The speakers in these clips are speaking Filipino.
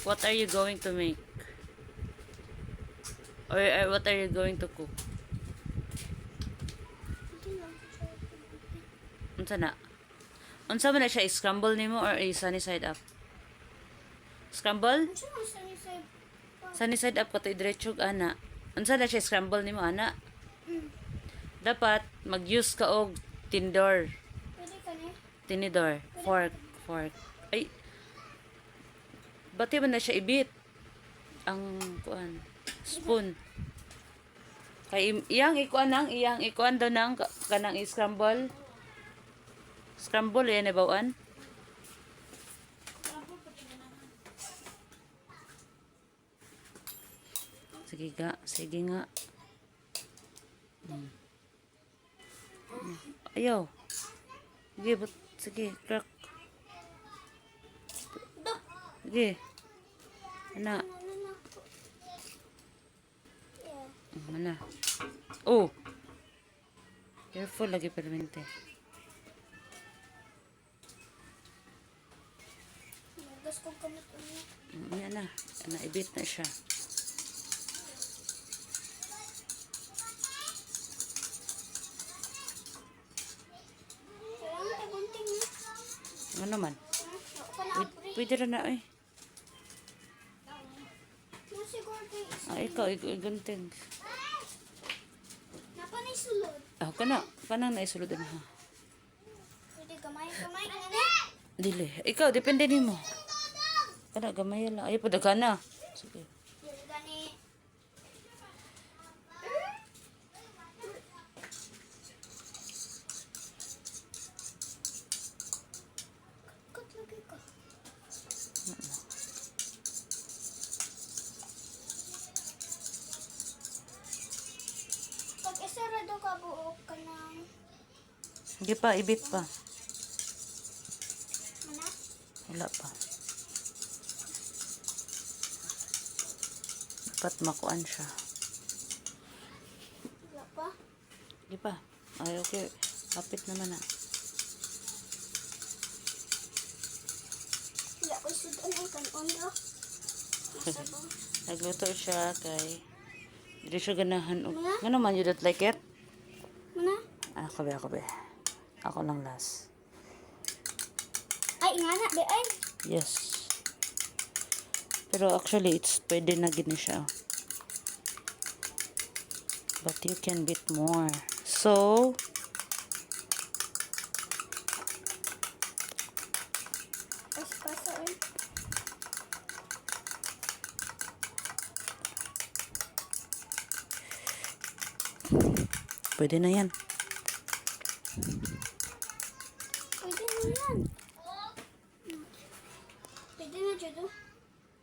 What are you going to make? Or what are you going to cook? Unsa na? Unsa man na siya, scramble nimo or sunny side up? Scramble? Sunny side up kato diretso ana. Unsa na siya, scramble nimo ana? Dapat mag-use ka og tinidor. Tinidor. Fork. Ay. Bati man na siya ibit. Ang kuan. Spoon. Kay iyang ikuan daw nang kanang i-scramble. Scramble yan bawaan. Sige nga. Ayaw. Sige, crack. Sige. Ana. Mana? Oh. Careful lagi permente. Gas ko kamot ulit. Yan na. Ibit na siya. Kailangan ay gunting na. Ano naman? Pwede rin na eh. Siguro kayo Ikaw, igunting. napanay sulod. Kanang naisulod na ha. Pwede gamay na. Dili. Ikaw, depende nimo. Kana gamay lang. Ay, padaga na. Sige. Gani. Kat lagi ka. Pag isarado ka buok ka ng Hindi pa, ibit pa. mana? Wala pa. Dapat makuan siya. Wala pa. Hindi pa. Ay, okay. Kapit naman na. Wala ko sudan ay kanon ra. Nagluto siya kay hindi siya ganahan. Nga naman, you don't like it? Mana? Ako be. Ako lang last. Ay nga na be ay. Yes. Pero actually, it's pwede na gini siya. But you can beat more. So, Paso ay. pwede na yan. Pwede na yan. Pwede na dyan oh.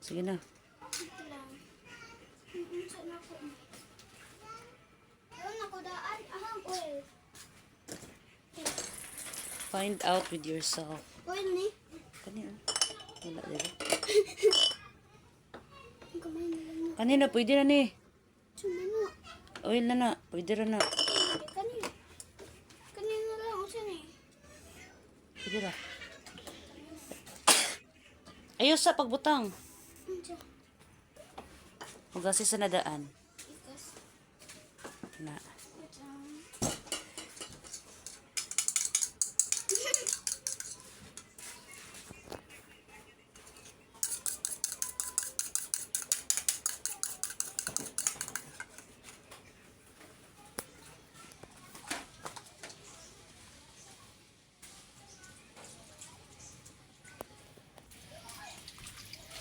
Sige na. Ito lang. Saan ako? Doon ako daan. Ahang oil. Find out with yourself. Oil ni. Kanina. Wala, diba? Ang kamay na lang na. Kanina, pwede na ni. Sumano. Oil na. Pwede na. Kanina. Kanina lang. O saan eh? Pwede na. Ayos sa pagbutang. Andiyan. Magasi sa nadaan. Ikas. Na. Andiyan.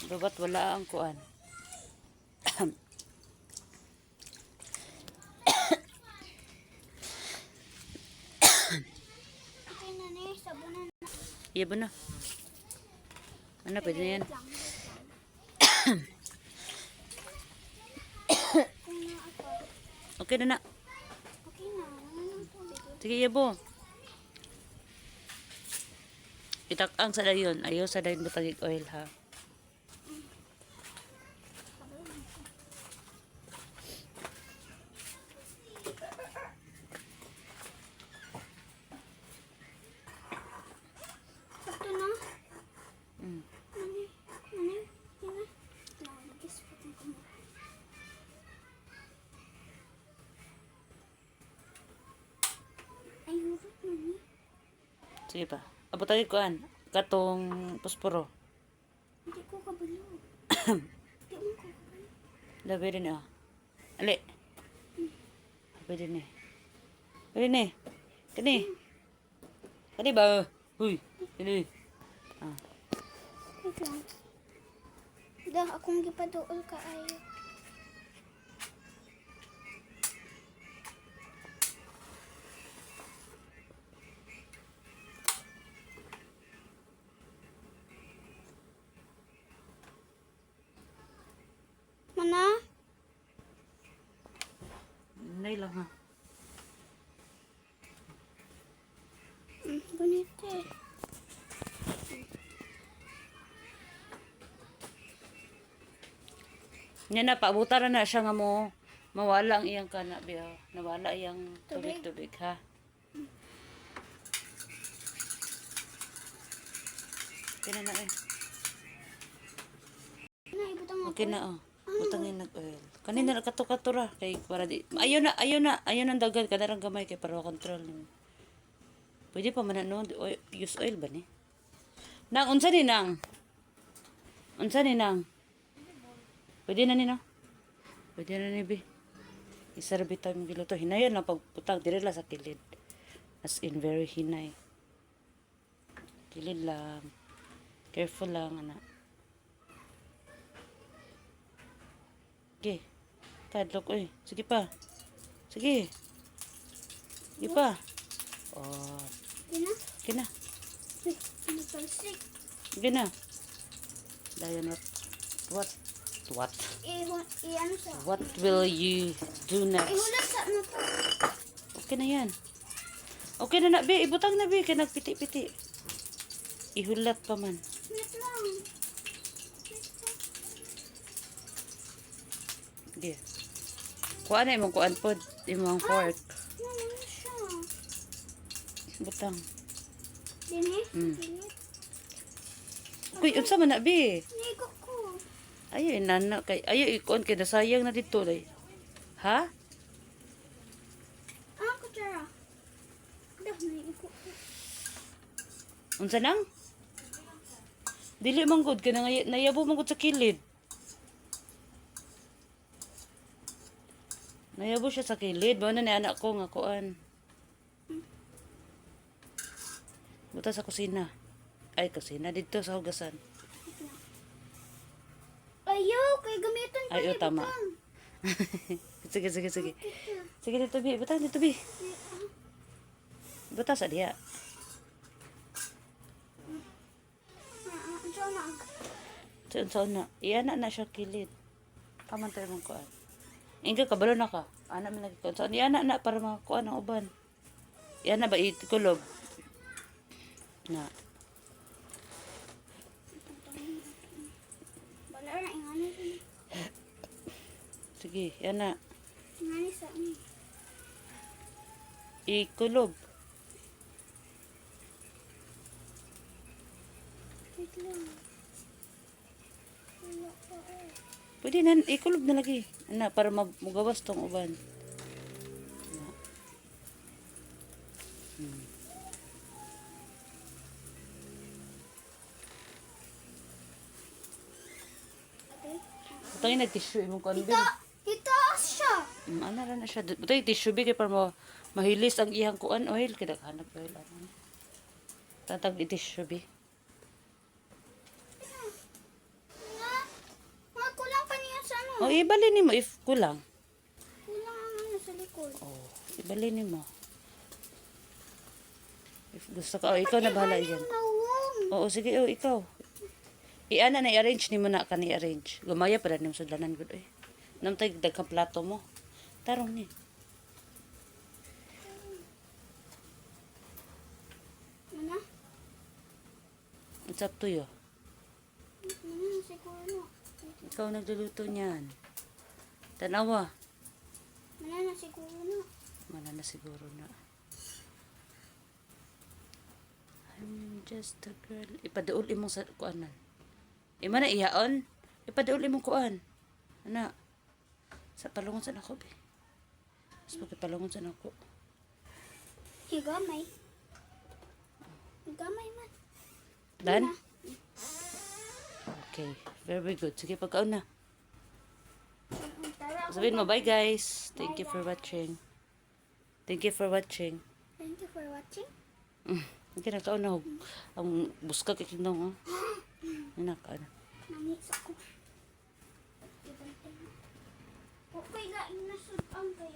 Babat wala ang kuan. Okay na ni. Sabunan na. Iya ba na? Ano, pwede na yan. Wait lang. Kung na ako. Okay na na. Okay na. Ano po dito? Sige, yabo. Itak-ang sa dayon. Ayaw sa dayon butagig oil ha. Ito na. Mm. Nani? Nani? Nani? Sige pa. Abot tayo kuan. Katong posporo. Hindi ko kabalo. Hindi mo ko kabalo. Labi din ah. Ali. Labi din eh. Labi din eh. Kani. Kani ba? Huy. Kani. Ah. Wait lang. Dah, akong gipaduol ka ayo. Mana? Nay lang ha. Bonito eh. Nya na paabutan na siya nga mo mawala ang iyang kana biya. Nawala iyang Tubig. tubig ha. Kina na eh. Na, ibutang ako. Okay na oh. Butangin nag-oil. Kanina nakato-kato ra kay para di. Ayun ang dagan kadarang gamay kay para control nimo. Pwede pa man no use oil ba ni? Nang unsa ni nang? Unsa ni nang? Pwede na ni no? Pwede na ni bi. Isarbi tayo mong giluto. Hinayan lang pagputang dire la sa kilid. As in very hinay. Kilid lang. Careful lang ana. Sige. Kadlok, oy. Sige pa. Sige. Sige pa. Oh. Yun na. Sige na. Wait, ano pa sick? Sige na. Dayan, what? What? Ano sa? What will you do next? Ihulat sa ano to? Okay na yan. Okay na na, be. Ibutang na, be. Kaya nagpiti-piti. Ihulat pa man. Wait lang. Sige. Kuha na imong kuan po. Imong fork. Ano siya? Butang. Dini? Mm. Uy, unsa man na, be? Nigo ko. Ayo, inana kay. Ayo, ikon kay nasayang na dito. Day. Ha? Ah, kutsara. Dah, nigo ko. Unsa nang? Dili man gud kay nayabo man gud sa kilid. Nayabo siya sa kilid. Mao na ni anak ko nga kuan. Buta sa kusina. Ay, kusina dito sa hugasan. Ayaw, kay gamitan pa Ay, ni oh, tama. butang. Sige. Sige dito bi, butang dito bi. Buta sa diha. Diyan na. Sa una, iana na siya kilid. Kaman tayo mong kuan. Ingka kabalo na ka. Ana man lagi kuan. So, iana na para makuan ang uban. Iana ba ikulob? Na. Wala na, ingani sa ni. Sige, iana. Ingani sa ni. Ikulob. Wait lang. Wala pa eh. Pwede na, ikulob na lagi. Ana, para mugawas tong uban. Na. Okay. Butangin na tissue imong kuan bi. Itaas siya. Ana ra na siya. Butangin tissue bi kay para mahilis ang iyang kuan oil kay daghanap oil ano. Tatag di tissue bi. Mga kulang pa niya sa ano. O ibali nimo if kulang. Kulang ang ano sa likod. Oh, ibali nimo. If gusto ka, ikaw na bahala diyan. Nawong. Oo, sige, ikaw. Iana na i-arrange nimo na kani arrange. Gumaya pa nimo sa danan gud eh. Namtay dagkang plato mo. Tarong ni. Mana? It's up to you. Mana siguro no. Ikaw nagluluto niyan. Tanawa. Mana na siguro no. Mana na siguro na. I'm just a girl. Ipaduol imong sa kuanan. Ima na iyaon. Ipaduol imong kuan. Ana. Sa palungon sa nako be. Mas pagpalungon sa nako. Higamay. Gamay man. Done? Okay. Very good. Sige, pagkaon na. Tara, ako Sabihin mo, na. bye guys. Thank you for watching. Thank you for watching. Thank you for watching. Okay, nagkaon na. Ang buskag ikinong, ha? Anak, ano. Nangis ako. Okay, laing nasud ang kaya.